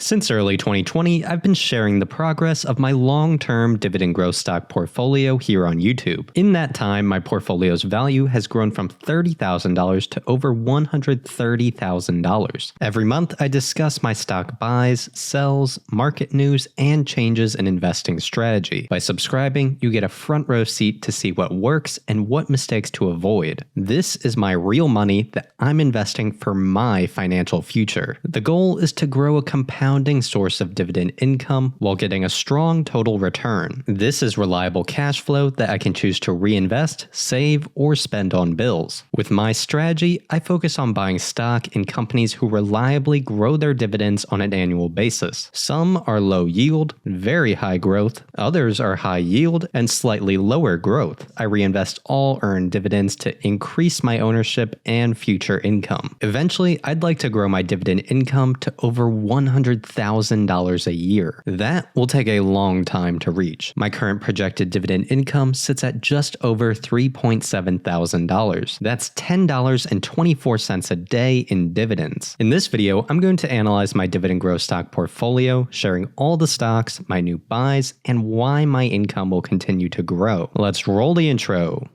Since early 2020, I've been sharing the progress of my long-term dividend growth stock portfolio here on YouTube. In that time, my portfolio's value has grown from $30,000 to over $130,000. Every month, I discuss my stock buys, sells, market news, and changes in investing strategy. By subscribing, you get a front row seat to see what works and what mistakes to avoid. This is my real money that I'm investing for my financial future. The goal is to grow a compounding source of dividend income while getting a strong total return. This is reliable cash flow that I can choose to reinvest, save, or spend on bills. With my strategy, I focus on buying stock in companies who reliably grow their dividends on an annual basis. Some are low yield, very high growth, others are high yield and slightly lower growth. I reinvest all earned dividends to increase my ownership and future income. Eventually, I'd like to grow my dividend income to over $100,000 a year. That will take a long time to reach. My current projected dividend income sits at just over $3.7 thousand. That's $10.24 a day in dividends. In this video, I'm going to analyze my dividend growth stock portfolio, sharing all the stocks, my new buys, and why my income will continue to grow. Let's roll the intro.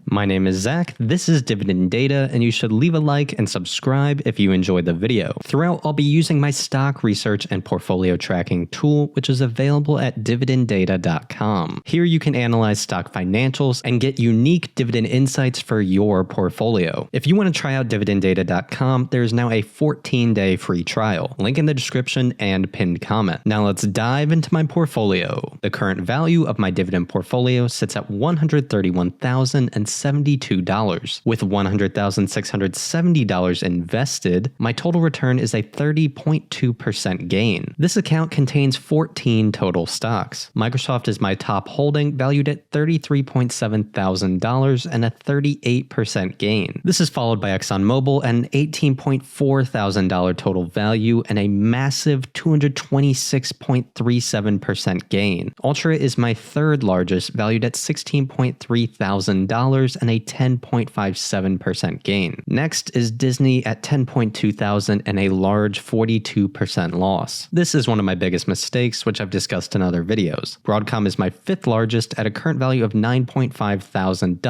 My name is Zach, this is Dividend Data, and you should leave a like and subscribe if you enjoyed the video. Throughout, I'll be using my stock research and portfolio tracking tool, which is available at dividenddata.com. Here you can analyze stock financials and get unique dividend insights for your portfolio. If you want to try out dividenddata.com, there is now a 14-day free trial. Link in the description and pinned comment. Now let's dive into my portfolio. The current value of my dividend portfolio sits at $131,072. With $100,670 invested, my total return is a 30.2% gain. This account contains 14 total stocks. Microsoft is my top holding, valued at $33.7 thousand and a 38% gain. This is followed by ExxonMobil at an $18.4 thousand total value and a massive 226.37% gain. Ultra is my third largest, valued at $16.3 thousand and a 10.57% gain. Next is Disney at $10.2 thousand and a large 42% loss. This is one of my biggest mistakes, which I've discussed in other videos. Broadcom is my fifth largest at a current value of $9.5 thousand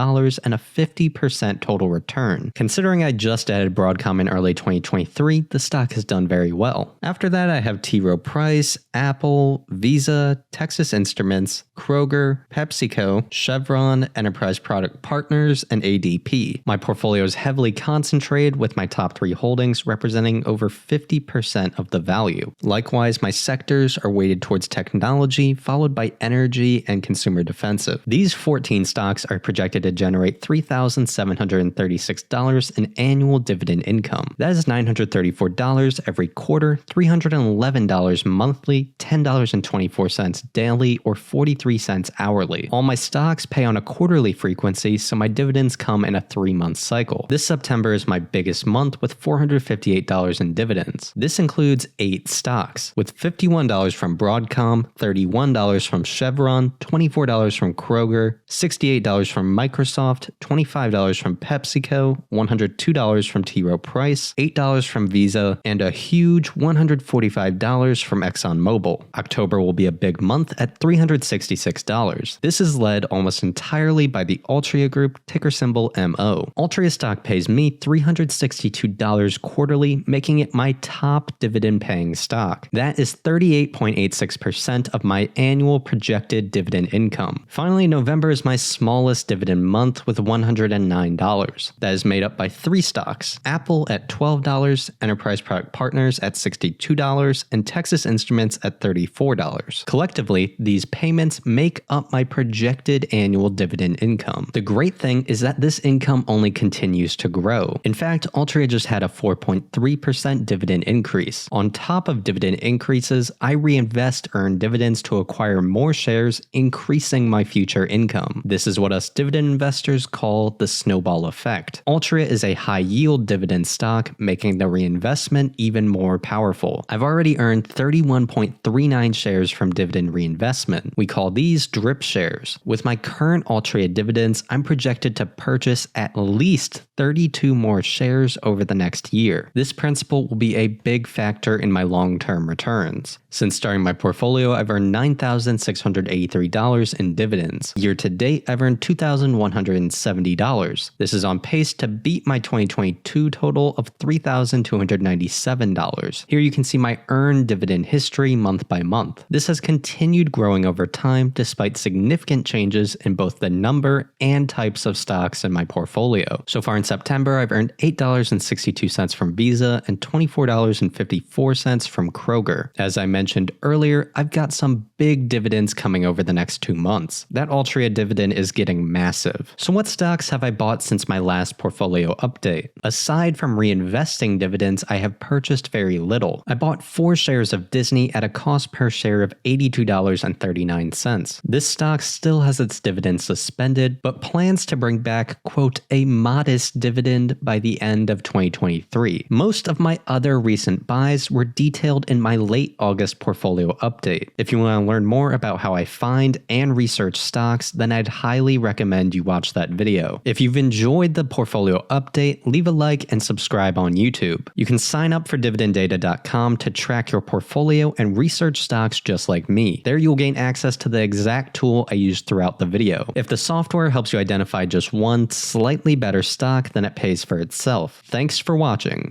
and a 50% total return. Considering I just added Broadcom in early 2023, the stock has done very well. After that, I have T. Rowe Price, Apple, Visa, Texas Instruments, Kroger, PepsiCo, Chevron, Enterprise Product Partners, and ADP. My portfolio is heavily concentrated, with my top three holdings representing over 50% of the value. Likewise, my sectors are weighted towards technology, followed by energy and consumer defensive. These 14 stocks are projected to generate $3,736 in annual dividend income. That is $934 every quarter, $311 monthly, $10.24 daily, or 43 cents hourly. All my stocks pay on a quarterly frequency, so my dividends come in a 3-month cycle. This September is my biggest month with $458 in dividends. This includes 8 stocks, with $51 from Broadcom, $31 from Chevron, $24 from Kroger, $68 from Microsoft, $25 from PepsiCo, $102 from T. Rowe Price, $8 from Visa, and a huge $145 from ExxonMobil. October will be a big month at $366. This is led almost entirely by the Altria Group, ticker symbol MO. Altria stock pays me $362 quarterly, making it my top dividend-paying stock. That is 38.86% of my annual projected dividend income. Finally, November is my smallest dividend month with $109. That is made up by 3 stocks: Apple at $12, Enterprise Product Partners at $62, and Texas Instruments at $34. Collectively, these payments make up my projected annual dividend income. The great thing is that this income only continues to grow. In fact, Altria just had a 4.3% dividend increase. On top of dividend increases, I reinvest earned dividends to acquire more shares, increasing my future income. This is what us dividend investors call the snowball effect. Altria is a high-yield dividend stock, making the reinvestment even more powerful. I've already earned 31.39 shares from dividend reinvestment. We call these drip shares. With my current Altria dividends, I'm projected to purchase at least 32 more shares over the next year. This principle will be a big factor in my long-term returns. Since starting my portfolio, I've earned $9,683 in dividends. Year to date, I've earned $2,170. This is on pace to beat my 2022 total of $3,297. Here you can see my earned dividend history month by month. This has continued growing over time despite significant changes in both the number and types of stocks in my portfolio. So far in September, I've earned $8.62 from Visa and $24.54 from Kroger. As I mentioned earlier, I've got some big dividends coming over the next 2 months. That Altria dividend is getting massive. So what stocks have I bought since my last portfolio update? Aside from reinvesting dividends, I have purchased very little. I bought 4 shares of Disney at a cost per share of $82.39. This stock still has its dividend suspended, but plans to bring back, quote, a modest dividend by the end of 2023. Most of my other recent buys were detailed in my late August portfolio update. If you want to learn more about how I find and research stocks, then I'd highly recommend you watch that video. If you've enjoyed the portfolio update, leave a like and subscribe on YouTube. You can sign up for dividenddata.com to track your portfolio and research stocks just like me. There you'll gain access to the exact tool I used throughout the video. If the software helps you identify just one slightly better stock, then it pays for itself. Thanks for watching.